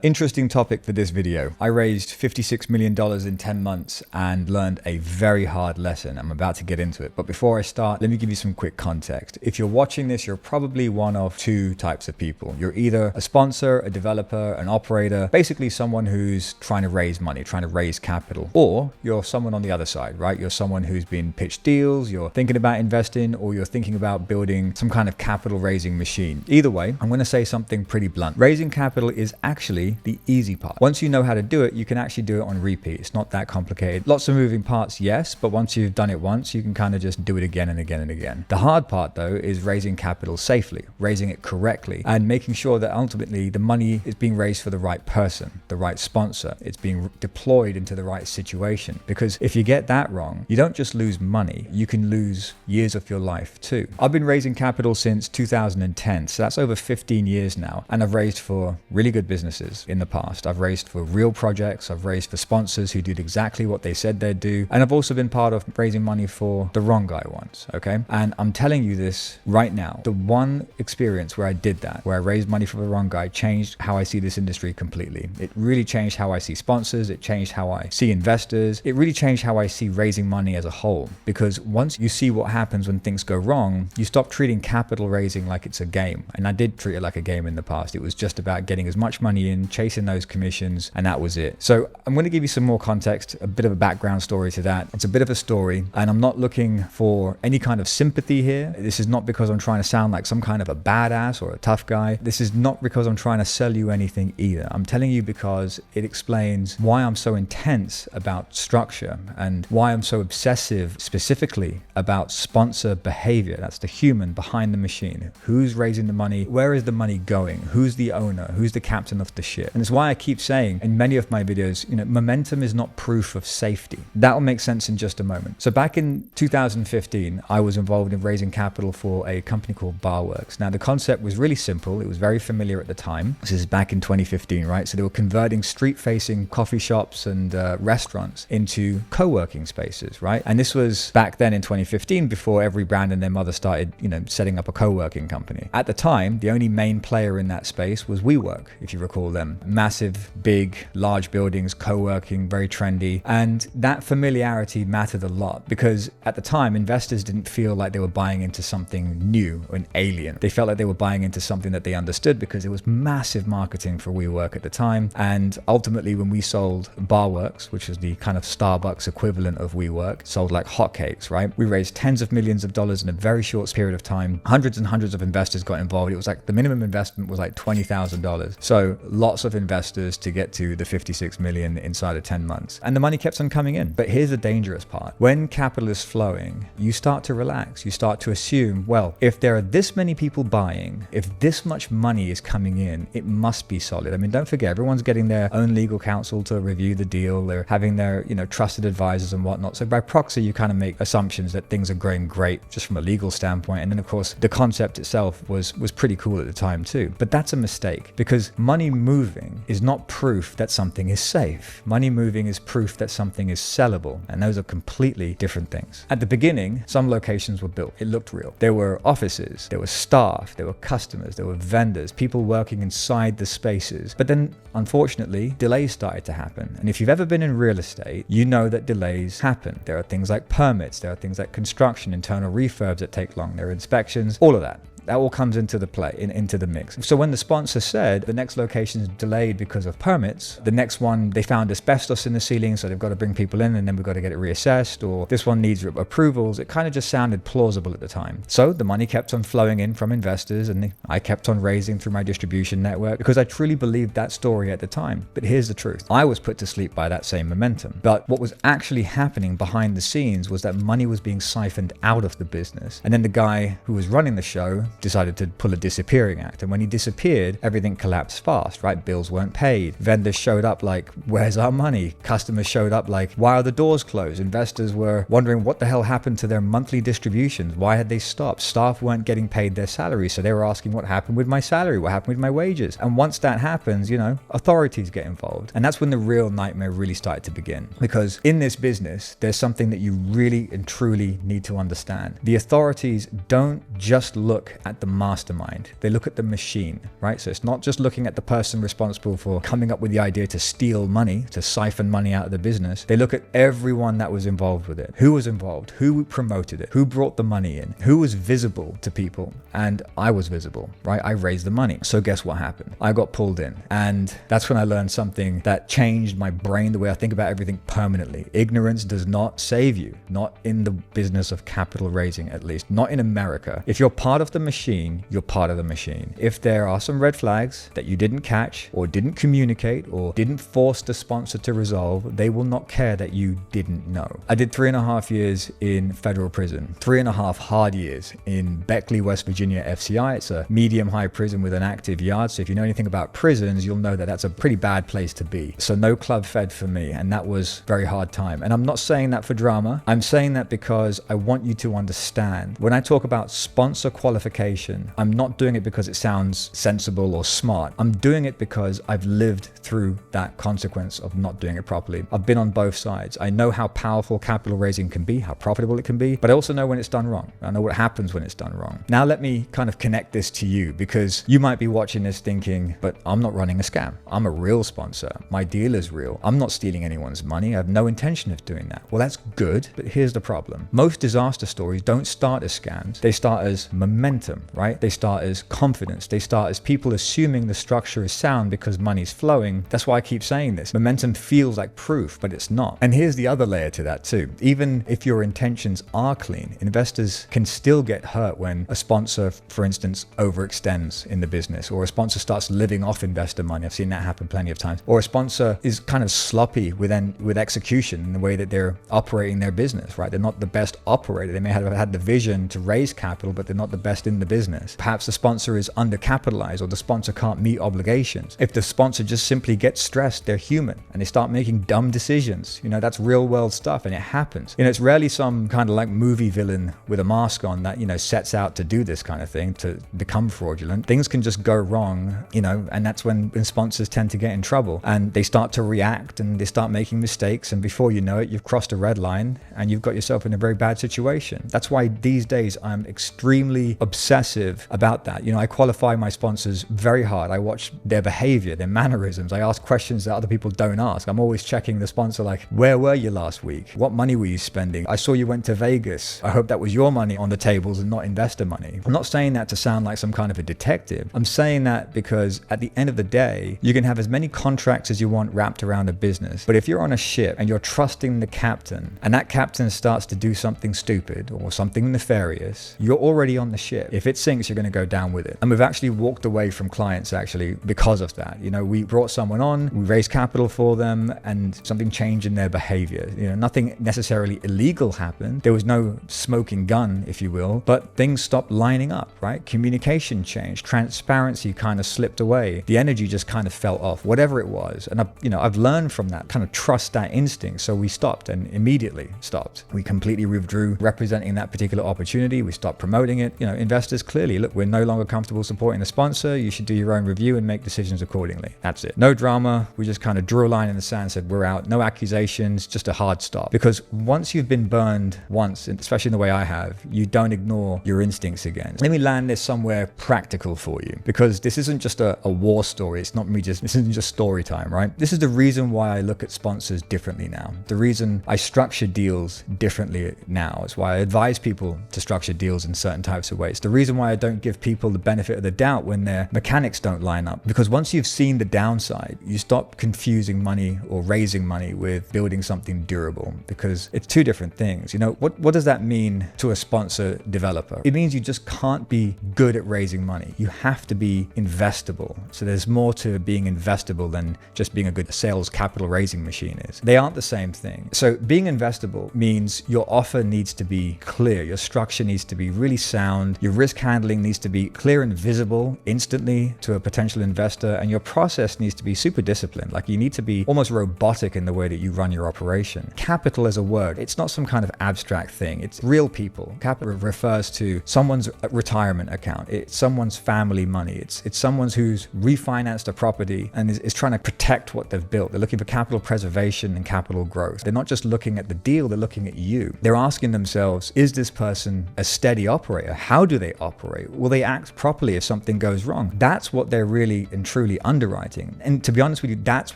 Interesting topic for this video. I raised $56 million in 10 months and learned a very hard lesson. I'm about to get into it. But before I start, let me give you some quick context. If you're watching this, you're probably one of two types of people. You're either a sponsor, a developer, an operator, basically someone who's trying to raise money, trying to raise capital. Or you're someone on the other side, right? You're someone who's been pitched deals, you're thinking about investing, or you're thinking about building some kind of capital raising machine. Either way, I'm going to say something pretty blunt. Raising capital is actually the easy part. Once you know how to do it, you can actually do it on repeat. It's not that complicated. Lots of moving parts, yes, but once you've done it once, you can kind of just do it again and again and again. The hard part though is raising capital safely, raising it correctly, and making sure that ultimately the money is being raised for the right person, the right sponsor. It's being deployed into the right situation. Because if you get that wrong, you don't just lose money, you can lose years of your life too. I've been raising capital since 2010, so that's over 15 years now, and I've raised for really good businesses in the past. I've raised for real projects, I've raised for sponsors who did exactly what they said they'd do, and I've also been part of raising money for the wrong guy once, okay? And I'm telling you this right now. The one experience where I did that, where I raised money for the wrong guy, changed how I see this industry completely. It really changed how I see sponsors, it changed how I see investors, it really changed how I see raising money as a whole. Because once you see what happens when things go wrong, you stop treating capital raising like it's a game. And I did treat it like a game in the past. It was just about getting as much money in, chasing those commissions, and that was it. So I'm going to give you some more context, a bit of a background story to that. It's a bit of a story, and I'm not looking for any kind of sympathy here. This is not because I'm trying to sound like some kind of a badass or a tough guy. This is not because I'm trying to sell you anything either. I'm telling you because it explains why I'm so intense about structure and why I'm so obsessive specifically about sponsor behavior. That's the human behind the machine. Who's raising the money? Where is the money going? Who's the owner? Who's the captain of the ship? And it's why I keep saying in many of my videos, momentum is not proof of safety. That will make sense in just a moment. So back in 2015, I was involved in raising capital for a company called Barworks. Now the concept was really simple. It was very familiar at the time. This is back in 2015, right? So they were converting street-facing coffee shops and restaurants into co-working spaces, right? And this was back then in 2015 before every brand and their mother started, setting up a co-working company. At the time, the only main player in that space was WeWork, if you recall them. Massive, big, large buildings, co-working, very trendy. And that familiarity mattered a lot because at the time, investors didn't feel like they were buying into something new or an alien. They felt like they were buying into something that they understood because there was massive marketing for WeWork at the time. And ultimately, when we sold Barworks, which was the kind of Starbucks equivalent of WeWork, sold like hotcakes, right? We raised tens of millions of dollars in a very short period of time. Hundreds and hundreds of investors got involved. It was like the minimum investment was like $20,000. So lots of investors to get to the 56 million inside of 10 months. And the money kept on coming in. But here's the dangerous part. When capital is flowing, you start to relax. You start to assume, well, if there are this many people buying, if this much money is coming in, it must be solid. I mean, don't forget, everyone's getting their own legal counsel to review the deal. They're having their, trusted advisors and whatnot. So by proxy, you kind of make assumptions that things are going great just from a legal standpoint. And then of course, the concept itself was pretty cool at the time too. But that's a mistake because money moving is not proof that something is safe. Money moving is proof that something is sellable. And those are completely different things. At the beginning, some locations were built. It looked real. There were offices, there were staff, there were customers, there were vendors, people working inside the spaces. But then unfortunately, delays started to happen. And if you've ever been in real estate, you know that delays happen. There are things like permits, there are things like construction, internal refurbs that take long, there are inspections, all of that. That all comes into the play, into the mix. So when the sponsor said the next location is delayed because of permits, the next one, they found asbestos in the ceiling, so they've got to bring people in and then we've got to get it reassessed, or this one needs approvals, it kind of just sounded plausible at the time. So the money kept on flowing in from investors and I kept on raising through my distribution network because I truly believed that story at the time. But here's the truth. I was put to sleep by that same momentum. But what was actually happening behind the scenes was that money was being siphoned out of the business. And then the guy who was running the show decided to pull a disappearing act. And when he disappeared, everything collapsed fast, right? Bills weren't paid. Vendors showed up like, where's our money? Customers showed up like, why are the doors closed? Investors were wondering what the hell happened to their monthly distributions. Why had they stopped? Staff weren't getting paid their salaries. So they were asking what happened with my salary? What happened with my wages? And once that happens, authorities get involved. And that's when the real nightmare really started to begin. Because in this business, there's something that you really and truly need to understand. The authorities don't just look at the mastermind. They look at the machine, right? So it's not just looking at the person responsible for coming up with the idea to steal money, to siphon money out of the business. They look at everyone that was involved with it. Who was involved? Who promoted it? Who brought the money in? Who was visible to people? And I was visible, right? I raised the money. So guess what happened? I got pulled in. And that's when I learned something that changed my brain, the way I think about everything permanently. Ignorance does not save you, not in the business of capital raising, at least, not in America. If you're part of the machine, you're part of the machine. If there are some red flags that you didn't catch or didn't communicate or didn't force the sponsor to resolve, they will not care that you didn't know. I did 3.5 years in federal prison, 3.5 hard years in Beckley, West Virginia FCI. It's a medium-high prison with an active yard. So if you know anything about prisons, you'll know that that's a pretty bad place to be. So no club fed for me. And that was a very hard time. And I'm not saying that for drama. I'm saying that because I want you to understand when I talk about sponsor qualification, I'm not doing it because it sounds sensible or smart. I'm doing it because I've lived through that consequence of not doing it properly. I've been on both sides. I know how powerful capital raising can be, how profitable it can be, but I also know when it's done wrong. I know what happens when it's done wrong. Now let me kind of connect this to you, because you might be watching this thinking, but I'm not running a scam. I'm a real sponsor. My deal is real. I'm not stealing anyone's money. I have no intention of doing that. Well, that's good, but here's the problem. Most disaster stories don't start as scams. They start as momentum, right? They start as confidence. They start as people assuming the structure is sound because money's flowing. That's why I keep saying this. Momentum feels like proof, but it's not. And here's the other layer to that too. Even if your intentions are clean, investors can still get hurt when a sponsor, for instance, overextends in the business, or a sponsor starts living off investor money. I've seen that happen plenty of times. Or a sponsor is kind of sloppy with execution in the way that they're operating their business, right? They're not the best operator. They may have had the vision to raise capital, but they're not the best in the business. Perhaps the sponsor is undercapitalized, or the sponsor can't meet obligations. If the sponsor just simply gets stressed, they're human and they start making dumb decisions. That's real world stuff, and it happens. It's rarely some kind of like movie villain with a mask on that, sets out to do this kind of thing, to become fraudulent. Things can just go wrong, and that's when sponsors tend to get in trouble, and they start to react and they start making mistakes, and before you know it, you've crossed a red line and you've got yourself in a very bad situation. That's why these days I'm extremely obsessive about that. I qualify my sponsors very hard. I watch their behavior, their mannerisms. I ask questions that other people don't ask. I'm always checking the sponsor, like, where were you last week? What money were you spending? I saw you went to Vegas. I hope that was your money on the tables and not investor money. I'm not saying that to sound like some kind of a detective. I'm saying that because at the end of the day, you can have as many contracts as you want wrapped around a business. But if you're on a ship and you're trusting the captain, and that captain starts to do something stupid or something nefarious, you're already on the ship. If it sinks, you're going to go down with it. And we've actually walked away from clients actually because of that. We brought someone on, we raised capital for them, and something changed in their behavior. Nothing necessarily illegal happened. There was no smoking gun, if you will, but things stopped lining up, right? Communication changed. Transparency kind of slipped away. The energy just kind of fell off, whatever it was. And I've learned from that, kind of trust that instinct. So we stopped, and immediately stopped. We completely withdrew representing that particular opportunity. We stopped promoting it. Investors clearly, look, we're no longer comfortable supporting the sponsor. You should do your own review and make decisions accordingly. That's it. No drama. We just kind of drew a line in the sand, said we're out. No accusations, just a hard stop. Because once you've been burned once, especially in the way I have, you don't ignore your instincts again. Let me land this somewhere practical for you, because this isn't just a war story. It's not me this isn't just story time, right? This is the reason why I look at sponsors differently now. The reason I structure deals differently now. It's why I advise people to structure deals in certain types of ways. The reason why I don't give people the benefit of the doubt when their mechanics don't line up. Because once you've seen the downside, you stop confusing money or raising money with building something durable, because it's two different things. What does that mean to a sponsor developer? It means you just can't be good at raising money. You have to be investable. So there's more to being investable than just being a good sales capital raising machine is. They aren't the same thing. So being investable means your offer needs to be clear. Your structure needs to be really sound. Your risk handling needs to be clear and visible instantly to a potential investor. And your process needs to be super disciplined. Like, you need to be almost robotic in the way that you run your operation. Capital as a word, it's not some kind of abstract thing. It's real people. Capital refers to someone's retirement account. It's someone's family money. It's someone who's refinanced a property and is trying to protect what they've built. They're looking for capital preservation and capital growth. They're not just looking at the deal, they're looking at you. They're asking themselves, is this person a steady operator? How do they they operate? Will they act properly if something goes wrong? That's what they're really and truly underwriting. And to be honest with you, that's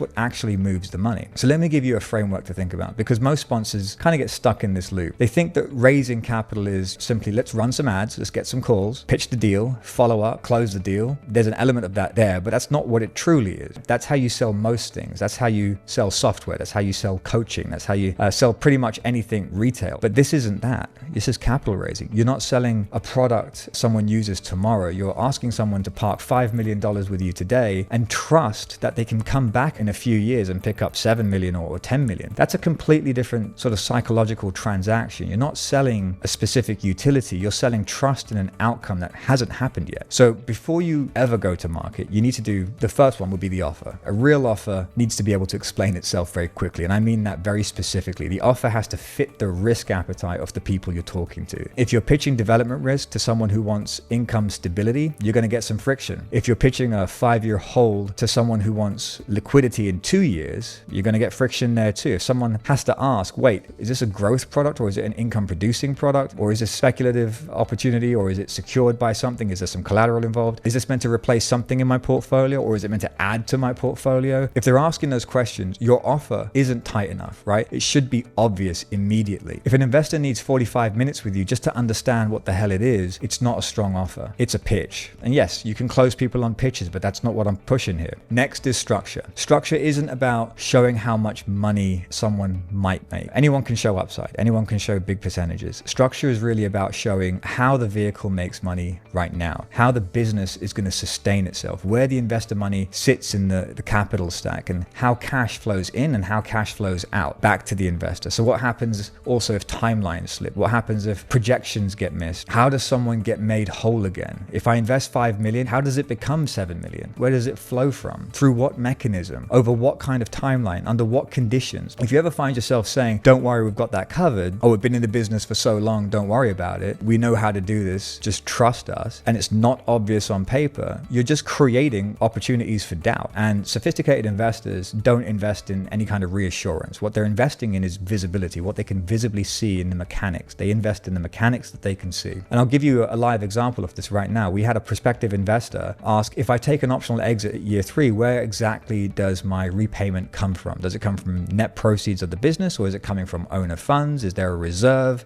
what actually moves the money. So let me give you a framework to think about, because most sponsors kind of get stuck in this loop. They think that raising capital is simply, let's run some ads, let's get some calls, pitch the deal, follow up, close the deal. There's an element of that there, but that's not what it truly is. That's how you sell most things. That's how you sell software. That's how you sell coaching. That's how you sell pretty much anything retail. But this isn't that. This is capital raising. You're not selling a product someone uses tomorrow. You're asking someone to park $5 million with you today and trust that they can come back in a few years and pick up 7 million or 10 million. That's a completely different sort of psychological transaction. You're not selling a specific utility. You're selling trust in an outcome that hasn't happened yet. So before you ever go to market, you need to do, the first one would be the offer. A real offer needs to be able to explain itself very quickly. And I mean that very specifically. The offer has to fit the risk appetite of the people you're talking to. If you're pitching development risk to someone who wants income stability, you're going to get some friction. If you're pitching a 5-year hold to someone who wants liquidity in 2 years, you're going to get friction there too. If someone has to ask, wait, is this a growth product, or is it an income producing product, or is this speculative opportunity, or is it secured by something? Is there some collateral involved? Is this meant to replace something in my portfolio, or is it meant to add to my portfolio? If they're asking those questions, your offer isn't tight enough, right? It should be obvious immediately. If an investor needs 45 minutes with you just to understand what the hell it is, it's not a strong offer. It's a pitch. And yes, you can close people on pitches, but that's not what I'm pushing here. Next is structure. Structure isn't about showing how much money someone might make. Anyone can show upside. Anyone can show big percentages. Structure is really about showing how the vehicle makes money right now, how the business is going to sustain itself, where the investor money sits in the capital stack, and how cash flows in and how cash flows out back to the investor. So what happens also if timelines slip? What happens if projections get missed? How does someone get made whole again? If I invest 5 million, how does it become 7 million? Where does it flow from? Through what mechanism? Over what kind of timeline? Under what conditions? If you ever find yourself saying, don't worry, we've got that covered. Oh, we've been in the business for so long, don't worry about it. We know how to do this. Just trust us. And it's not obvious on paper. You're just creating opportunities for doubt. And sophisticated investors don't invest in any kind of reassurance. What they're investing in is visibility, what they can visibly see in the mechanics. They invest in the mechanics that they can see. And I'll give you a live example of this right now. We had a prospective investor ask, if I take an optional exit at year 3, where exactly does my repayment come from? Does it come from net proceeds of the business, or is it coming from owner funds? Is there a reserve?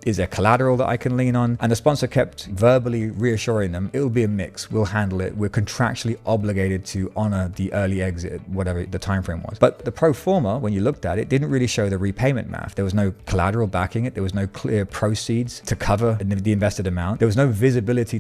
Is there collateral that I can lean on? And the sponsor kept verbally reassuring them, it'll be a mix. We'll handle it. We're contractually obligated to honor the early exit, whatever the time frame was. But the pro forma, when you looked at it, didn't really show the repayment math. There was no collateral backing it. There was no clear proceeds to cover the invested amount. There was no visibility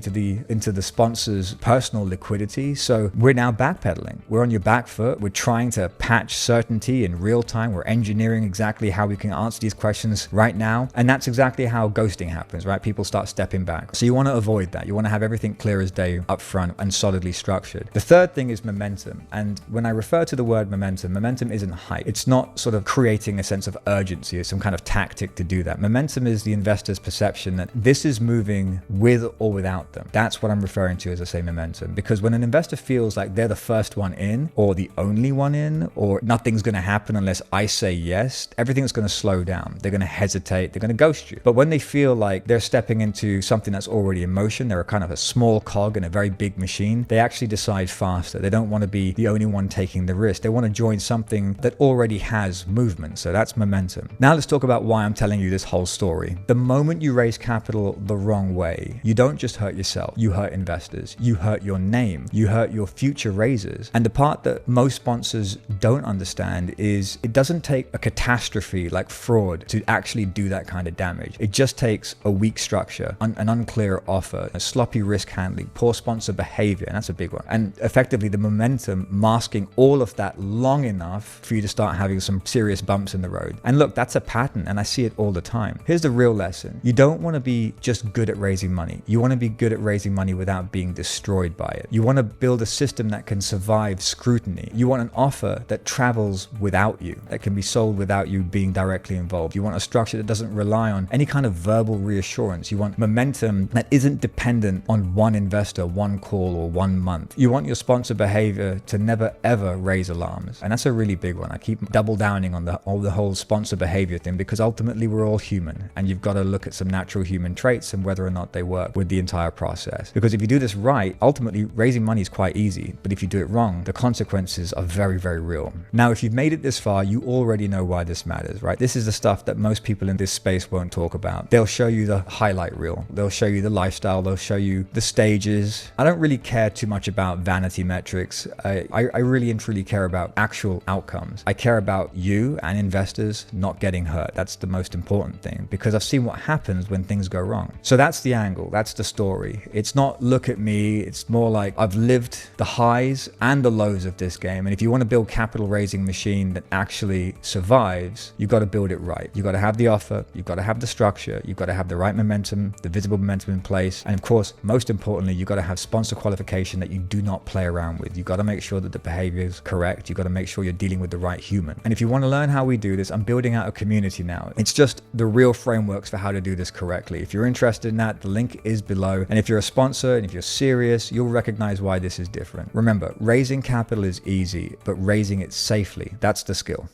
into the sponsor's personal liquidity. So we're now backpedaling. We're on your back foot. We're trying to patch certainty in real time. We're engineering exactly how we can answer these questions right now. And that's exactly how ghosting happens, right? People start stepping back. So you want to avoid that. You want to have everything clear as day up front and solidly structured. The third thing is momentum. And when I refer to the word momentum isn't hype. It's not sort of creating a sense of urgency or some kind of tactic to do that. Momentum is the investor's perception that this is moving with or without them. That's what I'm referring to as I say momentum. Because when an investor feels like they're the first one in, or the only one in, or nothing's going to happen unless I say yes, everything's going to slow down. They're going to hesitate. They're going to ghost you. But when they feel like they're stepping into something that's already in motion, they're a kind of a small cog in a very big machine, they actually decide faster. They don't want to be the only one taking the risk. They want to join something that already has movement. So that's momentum. Now let's talk about why I'm telling you this whole story. The moment you raise capital the wrong way, you don't just hurt yourself, you hurt investors, you hurt your name, you hurt your future raisers. And the part that most sponsors don't understand is it doesn't take a catastrophe like fraud to actually do that kind of damage. It just takes a weak structure, an unclear offer, a sloppy risk handling, poor sponsor behavior, and that's a big one. And effectively the momentum masking all of that long enough for you to start having some serious bumps in the road. And look, that's a pattern, and I see it all the time. Here's the real lesson. You don't want to be just good at raising money. You want to be good at raising money without being destroyed by it. You want to build a system that can survive scrutiny. You want an offer that travels without you, that can be sold without you being directly involved. You want a structure that doesn't rely on any kind of verbal reassurance. You want momentum that isn't dependent on one investor, one call, or 1 month. You want your sponsor behavior to never ever raise alarms. And that's a really big one. I keep double downing on the whole sponsor behavior thing, because ultimately we're all human, and you've got to look at some natural human traits and whether or not they work. work with the entire process. Because if you do this right, ultimately raising money is quite easy. But if you do it wrong, the consequences are very, very real. Now, if you've made it this far, you already know why this matters, right? This is the stuff that most people in this space won't talk about. They'll show you the highlight reel. They'll show you the lifestyle. They'll show you the stages. I don't really care too much about vanity metrics. I really and truly care about actual outcomes. I care about you and investors not getting hurt. That's the most important thing, because I've seen what happens when things go wrong. So that's the angle. That's the story. It's not look at me. It's more like I've lived the highs and the lows of this game. And if you want to build capital raising machine that actually survives, you've got to build it right. You've got to have the offer. You've got to have the structure. You've got to have the right momentum, the visible momentum in place. And of course, most importantly, you've got to have sponsor qualification that you do not play around with. You've got to make sure that the behavior is correct. You've got to make sure you're dealing with the right human. And if you want to learn how we do this, I'm building out a community now. It's just the real frameworks for how to do this correctly. If you're interested in that, the link is below. And if you're a sponsor and if you're serious, you'll recognize why this is different. Remember, raising capital is easy, but raising it safely, that's the skill.